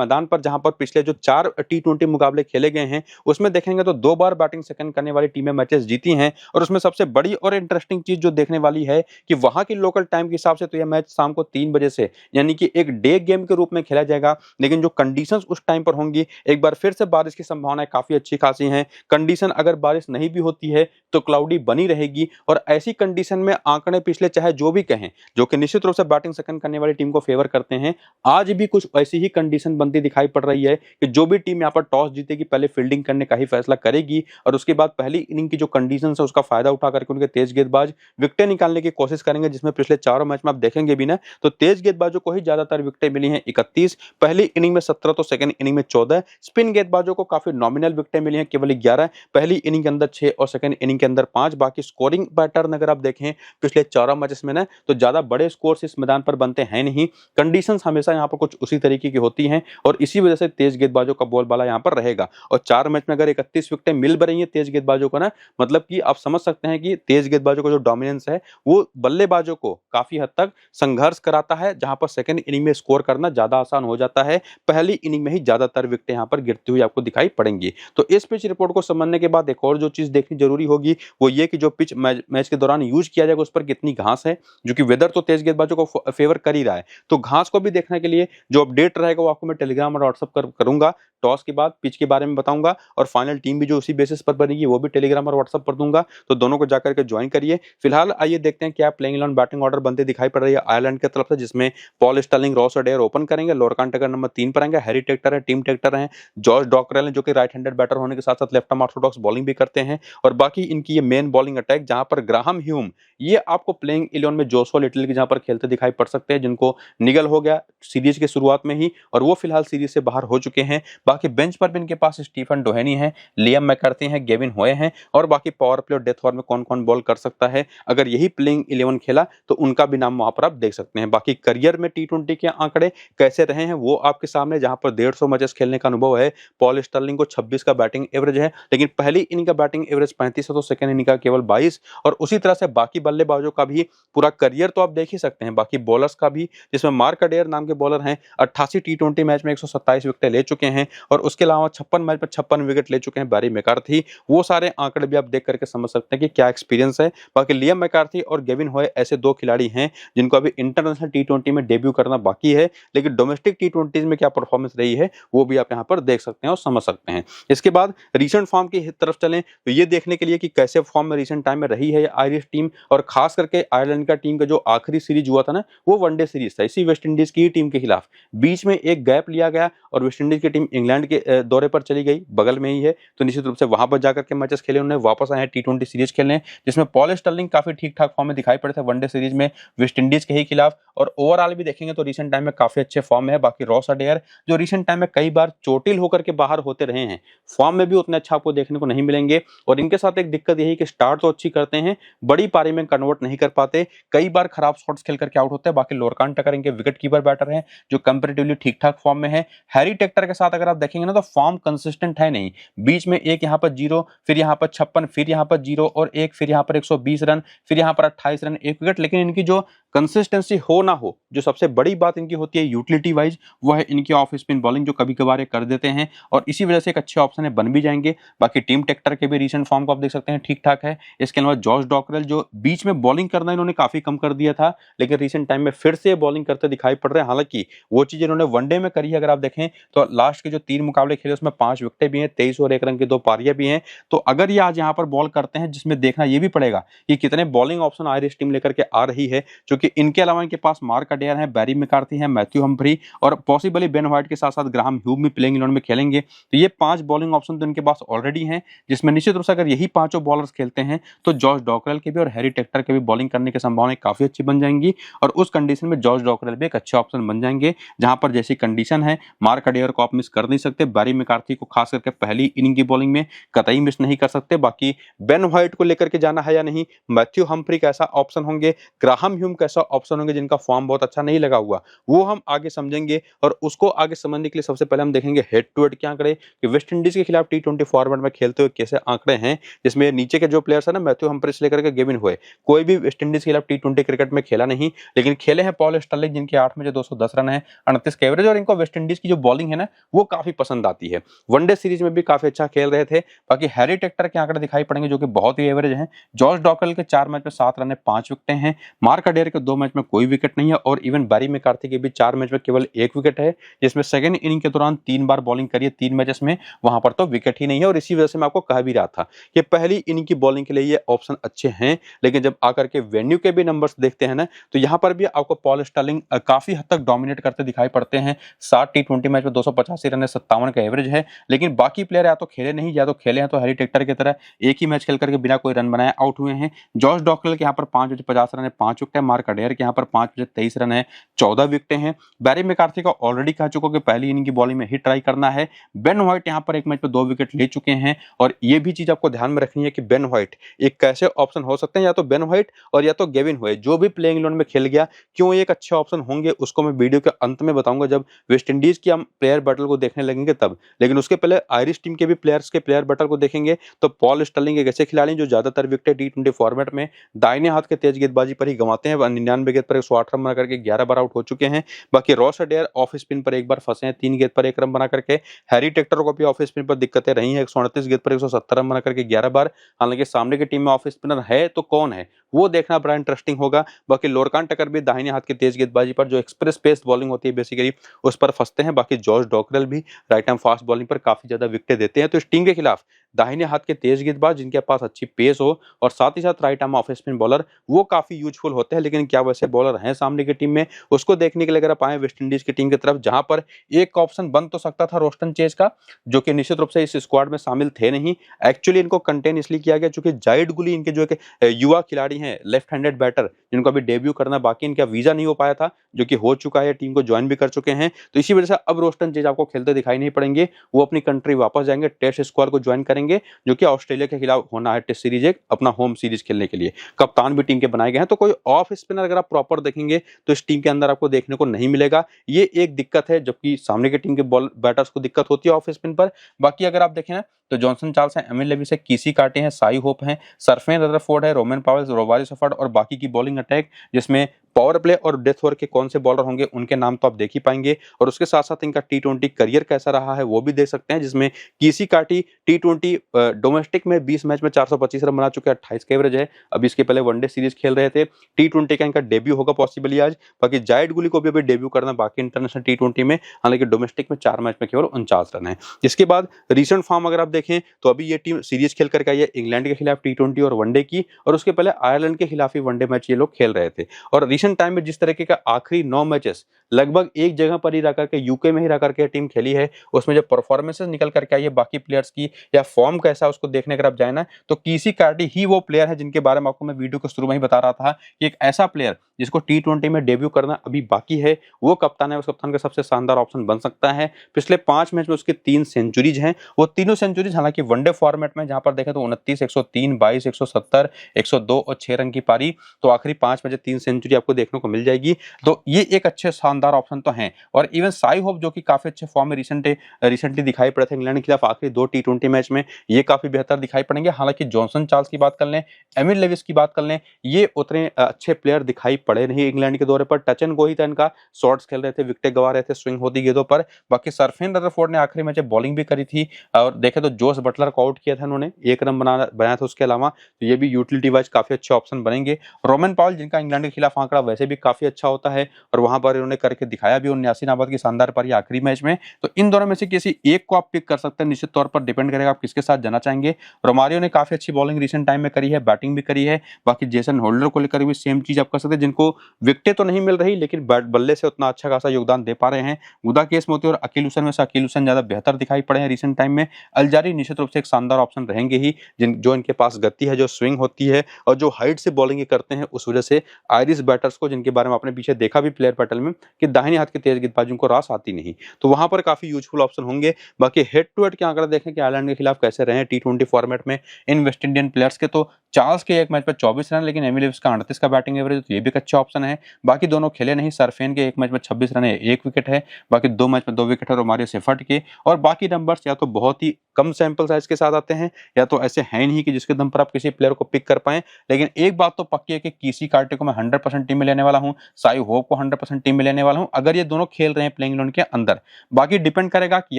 मैदान पर जहां पर पिछले जो 4 टी20 मुकाबले खेले गए हैं उसमें देखेंगे तो 2 बार बैटिंग सेकंड करने वाली टीमें मैचेस जीती हैं। और उसमें सबसे बड़ी और इंटरेस्टिंग चीज जो देखने वाली है कि वहां की लोकल टाइम के हिसाब से तो यह मैच शाम को 3 बजे से यानी कि एक डे गेम के रूप में खेला जाएगा। लेकिन जो कंडीशंस उस टाइम पर होंगी, एक बार फिर से बारिश की संभावनाएं काफी अच्छी खासी हैं। कंडीशन अगर बारिश नहीं भी होती है तो क्लाउडी बनी रहेगी। और ऐसी कंडीशन में आंकड़े पिछले चाहे जो भी कहें, जो कि निश्चित रूप से बैटिंग सेकंड करने वाली टीम को फेवर करते हैं, आज भी कुछ ऐसी ही कंडीशन बनती दिखाई पड़ रही है कि जो भी टीम यहां पर टॉस जीतेगी पहले फील्डिंग करने का ही फैसला करेगी और उसके बाद पहली इनिंग की जो कंडीशन है उसका फायदा उठा करके उनके तेज गेंदबाज विकेटें निकालने की कोशिश करेंगे। जिसमें पिछले चारों मैच में आप देखेंगे भी ना तो तेज गेंदबाजों को ही ज्यादातर विकेटें मिली हैं 31, पहली इनिंग में 17 तो सेकंड इनिंग में 14। स्पिन गेंदबाजों को काफी नॉमिनल विकेटें मिली हैं केवल 11, पहली इनिंग के अंदर 6 और सेकंड इनिंग के अंदर 5। बाकी स्कोरिंग पैटर्न अगर आप देखें पिछले चारों मैचेस में ना तो ज्यादा बड़े स्कोर्स इस मैदान पर बनते हैं नहीं। कंडीशंस हमेशा यहाँ पर कुछ उसी तरीके की होती हैं और इसी वजह से तेज गेंदबाजों का बोलबाला यहाँ पर रहेगा। और 4 मैच में अगर 31 विकेटें मिल रही हैं तेज गेंदबाजों को ना, मतलब कि आप समझ सकते हैं कि तेज गेंदबाजों का जो डोमिनेंस है वो बल्लेबाजों को काफी हद तक संघर्ष कराता है, जहां पर सेकंड इनिंग में स्कोर करना ज्यादा आसान हो जाता है। पहली इनिंग में ही ज्यादातर विकेटें यहाँ पर गिरती हुई आपको दिखाई पड़ेंगी। तो इस पिच रिपोर्ट को समझने के बाद एक और जो चीज देखनी जरूरी होगी वो ये कि जो पिच मैच के दौरान यूज किया जाएगा उस पर कितनी घास है, जो कि वेदर तो तेज गेंदबाजों को फेवर कर ही रहा है। तो घास को भी देखने के लिए जो अपडेट रहेगा वो आपको मैं टेलीग्राम और व्हाट्सएप करूंगा। टॉस के बाद पिच के बारे में बताऊंगा और फाइनल टीम भी जो उसी बेसिस पर बनेगी वो भी टेलीग्राम और व्हाट्सएप पर दूंगा। तो दोनों को जाकर के ज्वाइन करिए। फिलहाल आइए देखते हैं क्या प्लेइंग 11 बैटिंग ऑर्डर बनते दिखाई पड़ रही है आयरलैंड की तरफ से, जिसमें Paul Stirling, Ross Adair open करेंगे, लोरकान टैगर नंबर 3 पर आएंगे, हैरी टेक्टर है, टीम टेक्टर है, जॉर्ज डॉकरेल है जो कि राइट हैंडेड बैटर होने के साथ साथ लेफ्ट आर्म ऑर्थोडॉक्स बॉलिंग भी करते हैं। और बाकी इनकी ये मेन बॉलिंग अटैक जहां पर ग्राहम ह्यूम ये आपको प्लेइंग 11 में जोशुआ लिटिल के जहां पर खेलते दिखाई पड़ सकते हैं, जिनको निगल हो गया सीरीज के शुरुआत में ही और वो फिलहाल सीरीज से बाहर हो चुके हैं। बाकी बेंच पर भी इनके पास स्टीफन डोहेनी है, लियम मैकर्थी है, गेविन होए हैं और बाकी पावर प्ले और डेथ ओवर में कौन कौन बॉल कर सकता है अगर यही प्लेइंग 11 खेला तो उनका भी नाम वहां पर आप देख सकते हैं। बाकी करियर में टी20 के आंकड़े कैसे रहे हैं वो आपके सामने, जहां पर 150 मैचेस खेलने का अनुभव है। पॉल स्टर्लिंग को 26 का बैटिंग एवरेज है, लेकिन पहली इनिंग का बैटिंग एवरेज 35 है तो सेकंड इनिंग का केवल 22। और उसी तरह से बाकी बल्लेबाजों का भी पूरा करियर तो आप देख ही सकते हैं। बाकी बॉलर्स का भी, जिसमें मार्क अडेयर नाम के बॉलर हैं, 88 टी20 मैच में 127 विकेट ले चुके हैं और उसके अलावा 56 मैच में 56 विकेट ले चुके हैं बैरी मैकार्थी। वो सारे आंकड़े भी आप देख करके समझ सकते हैं कि क्या एक्सपीरियंस है। बाकी लियम मैकार्थी और गेविन होए ऐसे 2 खिलाड़ी हैं जिनको अभी इंटरनेशनल टी20 में डेब्यू करना बाकी है, लेकिन डोमेस्टिक टी20 में क्या परफॉर्मेंस रही है वो भी आप यहाँ पर देख सकते हैं और समझ सकते हैं। इसके बाद रीसेंट फॉर्म की तरफ चलें तो ये देखने के लिए कि कैसे फॉर्म में रीसेंट टाइम में रही है आयरिश टीम, और खास करके आयरलैंड का टीम का जो आखिरी सीरीज हुआ था ना वो वनडे सीरीज था इसी वेस्ट इंडीज की टीम के खिलाफ। बीच में एक गैप लिया गया और वेस्ट इंडीज की टीम इंग्लैंड के दौरे पर चली गई, बगल में ही है, तो निश्चित रूप से वहां पर जाकर के मैचेस खेले उन्होंने, वापस आए हैं टी20 सीरीज खेलने, जिसमें पॉल स्टर्लिंग काफी ठीक ठाक फॉर्म में दिखाई पड़े थे वनडे सीरीज में वेस्ट इंडीज के ही खिलाफ। और ओवरऑल भी देखेंगे तो रिसेंट टाइम में काफी अच्छे फॉर्म में है। बाकी रॉस अडेयर जो रिसेंट टाइम में कई बार चोटिल होकर के बाहर होते रहे हैं, फॉर्म में भी उतने अच्छा आपको देखने को नहीं मिलेंगे। और इनके साथ एक दिक्कत यही कि स्टार्ट तो अच्छी करते हैं, बड़ी पारी में कन्वर्ट नहीं कर पाते, कई बार खराब शॉट्स खेल करके आउट होते हैं। बाकी लोरकान टकर इनके विकेट कीपर बैटर हैं जो कंपैरेटिवली ठीक ठाक फॉर्म में है। हैरी टेक्टर के साथ अगर आप देखेंगे ना तो फॉर्म कंसिस्टेंट है नहीं, बीच में एक यहाँ पर 0, फिर यहाँ पर 56, फिर यहाँ पर 0 और 1, फिर यहाँ पर 120 रन, फिर यहाँ पर 28 रन, 1 विकेट। लेकिन इनकी जो कंसिस्टेंसी हो ना हो, जो सबसे बड़ी बात इनकी होती है यूटिलिटी वाइज, वो है इनकी ऑफ स्पिन बॉलिंग जो कभी कभार कर देते हैं और इसी वजह से एक अच्छे ऑप्शन है, बन भी जाएंगे। बाकी टीम टेक्टर के भी रीसेंट फॉर्म को आप देख सकते हैं ठीक ठाक है। इसके अलावा जॉर्ज डॉकरेल जो बीच में बॉलिंग करना इन्होंने काफी कम कर दिया था, लेकिन रीसेंट टाइम में फिर से बॉलिंग करते दिखाई पड़ रहे हैं। हालांकि वो चीज इन्होंने वनडे में करी है, अगर आप देखें तो लास्ट के जो 3 मुकाबले खेले उसमें 5 विकेटें भी हैं, 23 और 1 रन की 2 पारियां भी हैं। तो अगर ये आज यहाँ पर बॉल करते हैं, जिसमें देखना ये भी पड़ेगा कि कितने बॉलिंग ऑप्शन आयरिश टीम लेकर के आ रही है, क्योंकि इनके अलावा इनके पास मार्क अडेयर है, बैरी मैकार्थी है, मैथ्यू हम्फ्री और पॉसिबली बेन व्हाइट के साथ साथ ग्राहम ह्यूम भी प्लेइंग 11 में खेलेंगे। तो ये 5 बॉलिंग ऑप्शन तो इनके पास ऑलरेडी हैं, जिसमें निश्चित रूप से अगर यही 5 बॉलर्स खेलते हैं तो जॉर्ज डॉकरेल के भी और हैरी टेक्टर के भी बॉलिंग करने की संभावनाएं काफी अच्छी बन जाएंगी। और उस कंडीशन में जॉर्ज डॉकरेल भी एक अच्छे ऑप्शन बन जाएंगे, जहां पर जैसी कंडीशन है मार्क अडेयर को आप मिस कर नहीं सकते, बैरी मैकार्थी को खास करके पहली इनिंग की बॉलिंग में कतई मिस नहीं कर सकते। बाकी बेन व्हाइट को लेकर के जाना है या नहीं, मैथ्यू हम्फ्री कैसा ऑप्शन होंगे, ग्राहम ह्यूम कैसा ऑप्शन होंगे, जिनका फॉर्म बहुत अच्छा नहीं लगा हुआ, वो हम आगे समझेंगे। और उसको आगे समझने के लिए सबसे पहले हम देखेंगे हेड टू हेड के आंकड़े कि वेस्ट इंडीज के खिलाफ टी20 फॉर्मेट में खेलते हुए कैसे आंकड़े हैं, जिसमें नीचे के जो प्लेयर्स है ना मैथ्यू हम्फ्री से लेकर के गेविन हुए, कोई भी वेस्ट इंडीज के खिलाफ टी20 क्रिकेट में खेला नहीं, लेकिन खेले हैं पॉल स्टर्लिंग जिनके 8 में जो 210 रन है, 38 का एवरेज, और इनको वेस्ट वेस्ट इंडीज की जो बॉलिंग है ना वो काफी पसंद आती है। वनडे सीरीज में भी काफी अच्छा खेल रहे थे। बाकी हैरी टेक्टर के आंकड़े दिखाई पड़ेंगे जो कि बहुत ही एवरेज हैं। जॉश डॉकल के 4 मैच में 7 रन है, 5 विकेटें हैं। मार्क अडेयर के 2 मैच में कोई विकेट नहीं है और इवन बैरी मैकार्थी के भी 4 मैच में केवल 1 विकेट है, जिसमें सेकंड इनिंग के दौरान 3 बार बॉलिंग करी है 3 मैचेस में, वहां पर तो विकेट ही नहीं है। और इसी वजह से मैं आपको कह भी रहा था कि पहली इनिंग की बॉलिंग के लिए ये ऑप्शन अच्छे हैं, लेकिन जब आकर के वेन्यू के भी नंबर्स देखते हैं ना तो यहां पर भी आपको पॉल स्टार्लिंग काफी हद तक डोमिनेट करते दिखाई पड़ते हैं। 7 टी20 मैच में 285 रन है, 57 का एवरेज है। लेकिन बाकी प्लेयर या तो खेले नहीं या तो खेले हैं तो हैरी टेक्टर की तरह एक ही मैच खेल करके बिना कोई रन बनाए आउट हुए हैं। जॉश डॉकल के यहाँ पर 5 बजे 50 रन है, 5 विकेट है। मार्क अडेयर के यहाँ पर 5 बजे 23 रन है, 14 विकेटें हैं। बैरी मैकार्थी का ऑलरेडी कह चुका कि पहली इनिंग की बॉलिंग में ही ट्राई करना है। बेन व्हाइट यहाँ पर एक मैच में 2 विकेट ले चुके हैं और ये भी चीज आपको ध्यान में रखनी है कि बेन व्हाइट एक कैसे ऑप्शन हो सकते हैं, या तो बेन व्हाइट और या तो गेविन हुए, जो भी प्लेइंग इलेवन में खेल गया, क्यों एक अच्छे ऑप्शन होंगे उसको मैं वीडियो के अंत में बताऊंगा जब वेस्ट इंडीज की हम प्लेयर बैटल को देखने लगेंगे तब। लेकिन उसके पहले आयरिश टीम के भी प्लेयर्स के प्लेयर बैटल को देखेंगे तो पॉल स्टार्लिंग एक ऐसे खिलाड़ी जो ज्यादातर विकेट टी20 फॉर्मेट में दाहिने हाथ के तेज गेंदबाजी पर ही गंवाते हैं। 99 गेंद पर 108 रन बना करके 11 बार आउट हो चुके हैं। बाकी रॉस अडेयर ऑफ स्पिन पर एक बार फंसे हैं, 3 गेंद पर 1 रन बना करके। हैरी टेक्टर को भी ऑफ स्पिन पर दिक्कतें रही हैं, 129 गेंद पर 170 रन बना करके 11 बार। हालांकि सामने की टीम में ऑफ स्पिनर है तो कौन है वो देखना बड़ा इंटरेस्टिंग होगा। बाकी लोरकान टकर भी दाहिने हाथ की तेज गेंदबाजी पर जो एक्सप्रेस पेस बॉलिंग होती है बेसिकली उस पर फंसते हैं। बाकी जॉर्ज डॉकरेल भी राइट आर्म फास्ट बॉलिंग पर काफी ज्यादा विकेट देते हैं। तो इस टीम के खिलाफ दाहिने हाथ के तेज गेंदबाज जिनके पास अच्छी पेस हो और साथ ही साथ right arm off spin bowler वो काफी यूजफुल होते हैं। लेकिन क्या वैसे बॉलर हैं सामने की टीम में, उसको देखने के लिए अगर आप आए वेस्ट इंडीज की टीम की तरफ, जहां पर एक ऑप्शन बन तो सकता था रोस्टन चेज का, जो कि निश्चित रूप से इस स्क्वाड में शामिल थे नहीं। एक्चुअली इनको कंटेन इसलिए किया गया क्योंकि जाइड गुली इनके जो एक युवा खिलाड़ी हैं, लेफ्ट हैंडेड बैटर, जिनको अभी डेब्यू करना बाकी, इनका वीजा नहीं हो पाया था, जो कि हो चुका है, टीम को ज्वाइन भी कर चुके हैं। तो इसी वजह से अब रोस्टन चेज आपको खेलते दिखाई नहीं पड़ेंगे। वो अपनी कंट्री वापस जाएंगे, टेस्ट स्क्वाड को ज्वाइन करेंगे, जो कि ऑस्ट्रेलिया के खिलाफ होना है टेस्ट सीरीज, एक अपना होम सीरीज खेलने के लिए। कप्तान भी टीम के बनाए गए हैं। तो कोई ऑफ स्पिनर अगर आप प्रॉपर देखेंगे तो इस टीम के अंदर आपको देखने को नहीं मिलेगा। ये एक दिक्कत है, जबकि सामने की टीम के बॉल बैटर्स को दिक्कत होती है ऑफ स्पिन पर। बाकी अगर आप देखें ना तो जॉनसन चार्ल्स है, एमिल लेविस है, कीसी कार्टे हैं, साई होप हैं, सरफेन रदरफोर्ड है, रोमन पावेल्स, रोवारी सफर्ड और बाकी की बॉलिंग अटैक, जिसमें पावर प्ले और डेथ ओवर के कौन से बॉलर होंगे उनके नाम तो आप देख ही पाएंगे। और उसके साथ साथ इनका टी20 करियर कैसा रहा है वो भी देख सकते हैं, जिसमें कीसी कार्टी टी20 डोमेस्टिक में 20 मैच में 425 रन बना चुके हैं, 28 का एवरेज है। अभी इसके पहले वनडे सीरीज खेल रहे थे। टी20 का इनका डेब्यू होगा पॉसिबली आज। बाकी जायड गुली को भी अभी डेब्यू करना बाकी इंटरनेशनल टी20 में, हालांकि डोमेस्टिक में 4 मैच में केवल 49 रन है। इसके बाद रिसेंट फॉर्म अगर आप देखें तो अभी ये टीम सीरीज खेल करके आई है इंग्लैंड के खिलाफ टी20 और वनडे की, और उसके पहले आयरलैंड के खिलाफ ही वनडे मैच ये लोग खेल रहे थे। और रिसेंट टाइम में जिस तरीके का आखिरी 9 मैचेस लगभग एक जगह पर ही रह करके यूके में ही रह करके टीम खेली है, उसमें जो परफॉर्मेंसेस निकल करके आई है बाकी प्लेयर्स की या फॉर्म कैसा उसको देखने अगर आप जाए ना तो कीसी कार्टी ही वो प्लेयर है जिनके बारे में आपको मैं वीडियो के शुरू में ही बता रहा था कि एक ऐसा प्लेयर जिसको टी20 में डेब्यू करना अभी बाकी है, वो कप्तान है, उस कप्तान का सबसे शानदार ऑप्शन बन सकता है। पिछले 5 मैच में उसकी 3 सेंचुरीज हैं, वो तीनों सेंचुरीज हालांकि वनडे फॉर्मेट में, जहां पर देखें तो 29, 103, 22, 170, 102 और 6 रन की पारी, तो आखिरी 5 मैच 3 सेंचुरी आपको देखने को मिल जाएगी। तो ये एक अच्छे शानदार ऑप्शन तो हैं। और इवन साई होप जो कि काफी अच्छे फॉर्म में रिसेंटली दिखाई पड़े थे इंग्लैंड के खिलाफ आखिरी 2 टी20 मैच में, ये काफी बेहतर दिखाई पड़ेंगे। हालांकि जॉनसन चार्ल्स की बात कर लें, एमिल लेविस की बात कर लें, ये उतने अच्छे प्लेयर दिखाई पड़े नहीं इंग्लैंड के दौरे पर। टच एंड गो ही था इनका, शॉट्स खेल रहे थे, विकेट गवा रहे थे स्विंग होती गेंदों पर। बाकी सरफेन रदरफोर्ड ने आखिरी मैच बॉलिंग भी करी थी और देखे तो जोस बटलर को आउट किया था उन्होंने, 1 रन बनाया था उसके अलावा, तो ये भी यूटिलिटी वाइज काफी अच्छे ऑप्शन बनेंगे। रोमन पावेल जिनका इंग्लैंड के खिलाफ आंकड़ा वैसे भी काफी अच्छा होता है और वहां पर इन्होंने करके दिखाया भी 79 नाबाद की शानदार पारी आखिरी मैच में। तो इन दोनों में से किसी एक को आप पिक कर सकते हैं, निश्चित तौर पर डिपेंड करेगा आप किसके साथ जाना चाहेंगे। रोमारियो ने काफी अच्छी बॉलिंग रिसेंट टाइम में करी है, बैटिंग भी करी है। बाकी जेसन होल्डर को लेकर भी सेम चीज आप कर सकते हैं, जिनको विकेटें तो नहीं मिल रही लेकिन बल्ले से उतना अच्छा खासा योगदान दे पा रहे हैं। गुदा केस मोती और अकील हुसैन में से अकील हुसैन ज्यादा बेहतर दिखाई पड़े हैं रिसेंट टाइम में। अलजारी निश्चित रूप से एक शानदार ऑप्शन रहेंगे ही, जो इनके पास गति है, जो स्विंग होती है और जो हाइट से बॉलिंग करते हैं, उस वजह से आयरिश बैटर्स को, जिनके बारे में आपने पीछे देखा भी प्लेयर बैटल में कि दाहिने हाथ के तेज गेंदबाजों को रास आती नहीं, तो वहां पर काफी यूजफुल ऑप्शन होंगे। बाकी हेड टू हेड के आंकड़े देखें कि आयरलैंड के खिलाफ कैसे रहे टी20 फॉर्मेट में इन वेस्ट इंडियन प्लेयर्स के, तो चार्ल्स के एक मैच पर 24 रन, लेकिन एमिल लिव्स का 38 का बैटिंग एवरेज, तो ये भी एक अच्छा ऑप्शन है। बाकी दोनों खेले नहीं, सरफेन के एक मैच में 26 रन है, 1 विकेट है, बाकी 2 मैच में 2 विकेट है रोमारियो सेफर्ट के, और बाकी नंबर्स या तो बहुत ही कम सैंपल साइज के साथ आते हैं, या तो ऐसे हैं नहीं कि जिसके दम पर आप किसी प्लेयर को पिक कर पाएँ। लेकिन एक बात तो पक्की है कि केसी कार्टिक को मैं 100% टीम में लेने वाला हूँ, साई होप को 100% टीम में लेने वाला हूँ, अगर ये दोनों खेल रहे हैं प्लेइंग 11 के अंदर। बाकी डिपेंड करेगा कि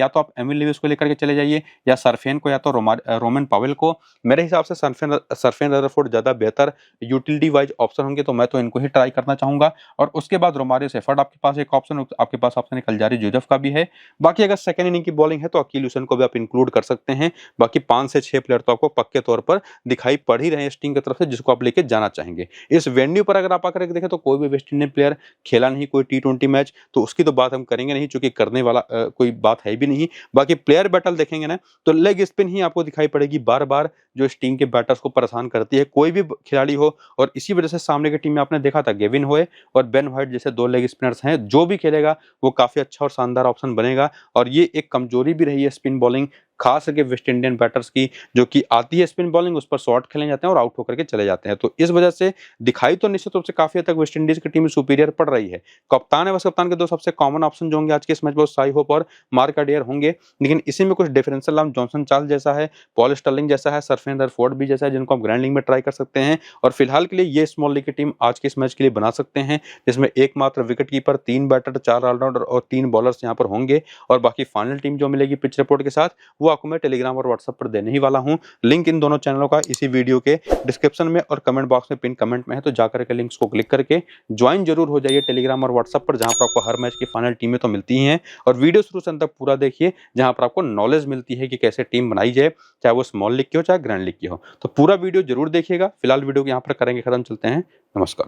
या तो आप एमिल लेविस को लेकर के चले जाइए, या सरफेन को, या तो रोमन पावेल को। मेरे हिसाब से सरफेन रदरफोर्ड ज़्यादा बेहतर यूटिलिटी वाइज ऑप्शन होंगे, तो मैं तो इनको ही ट्राई करना चाहूँगा। और उसके बाद रोमारियो सेफर्ड आपके पास एक ऑप्शन, आपके पास ऑप्शन है कल्जारी जोसेफ का भी है। बाकी अगर सेकंड इनिंग की बॉलिंग है तो अकील हुसैन को भी आप इंक्लूड कर सकते हैं। बाकी 5 से 6 प्लेयर तो आपको पक्के तौर पर दिखाई पड़ ही रहे हैं इस टीम की तरफ से, जिसको आप लेके जाना चाहेंगे। इस वेन्यू पर अगर आप आकर के देखें तो कोई भी वेस्ट इंडीज प्लेयर खेला नहीं कोई T20 मैच, तो उसकी तो बात हम करेंगे नहीं, चूंकि करने वाला कोई बात है भी नहीं। बाकी प्लेयर बैटल देखेंगे ना, तो लेग स्पिन ही आपको दिखाई पड़ेगी बार बार, जो इस टीम के बैटर्स को परेशान करती है, कोई भी खिलाड़ी हो। और इसी वजह से सामने की टीम में आपने देखा था गेविन होए और बेन व्हाइट जैसे 2 लेग स्पिनर्स हैं, जो भी खेलेगा वो काफी अच्छा और शानदार ऑप्शन बनेगा। और ये एक कमजोरी भी रही है स्पिन बॉलिंग, खास करके वेस्ट इंडियन बैटर्स की, जो कि आती है स्पिन बॉलिंग, उस पर शॉट खेले जाते हैं और आउट होकर के चले जाते हैं। तो इस वजह से दिखाई तो निश्चित रूप से काफी हद तक वेस्ट इंडीज की टीम सुपीरियर पड़ रही है। कप्तान है, बस कप्तान के 2 सबसे कॉमन ऑप्शन जो होंगे आज के इस मैच में, साई होप और मार्क अडियर होंगे। लेकिन इसी में कुछ डिफरेंशियल नाम जॉनसन चार्ल्स जैसा है, पॉल स्टर्लिंग जैसा है, सरफेन रदरफोर्ड भी जैसा है, जिनको आप ग्रैंड लीग में ट्राई कर सकते हैं। और फिलहाल के लिए ये स्मॉल लीग की टीम आज के इस मैच के लिए बना सकते हैं, जिसमें एकमात्र विकेट कीपर, 3 बैटर, 4 ऑलराउंडर और 3 बॉलर्स यहाँ पर होंगे। और बाकी फाइनल टीम जो मिलेगी पिच रिपोर्ट के साथ, वो आपको मैं टेलीग्राम और व्हाट्सएप पर देने ही वाला हूं। लिंक इन दोनों चैनलों का इसी वीडियो के डिस्क्रिप्शन में और कमेंट बॉक्स में पिन कमेंट में है, तो जाकर के लिंक्स को क्लिक करके ज्वाइन जरूर हो जाइए टेलीग्राम और व्हाट्सएप पर, जहां पर आपको हर मैच की फाइनल टीमें तो मिलती ही हैं। और वीडियो शुरू से अंत तक पूरा देखिए, जहां पर आपको नॉलेज मिलती है कि कैसे टीम बनाई जाए, चाहे वो स्मॉल लीग की हो चाहे ग्रैंड लीग की हो। तो पूरा वीडियो जरूर देखिएगा। फिलहाल वीडियो को यहाँ पर करेंगे खत्म, चलते हैं, नमस्कार।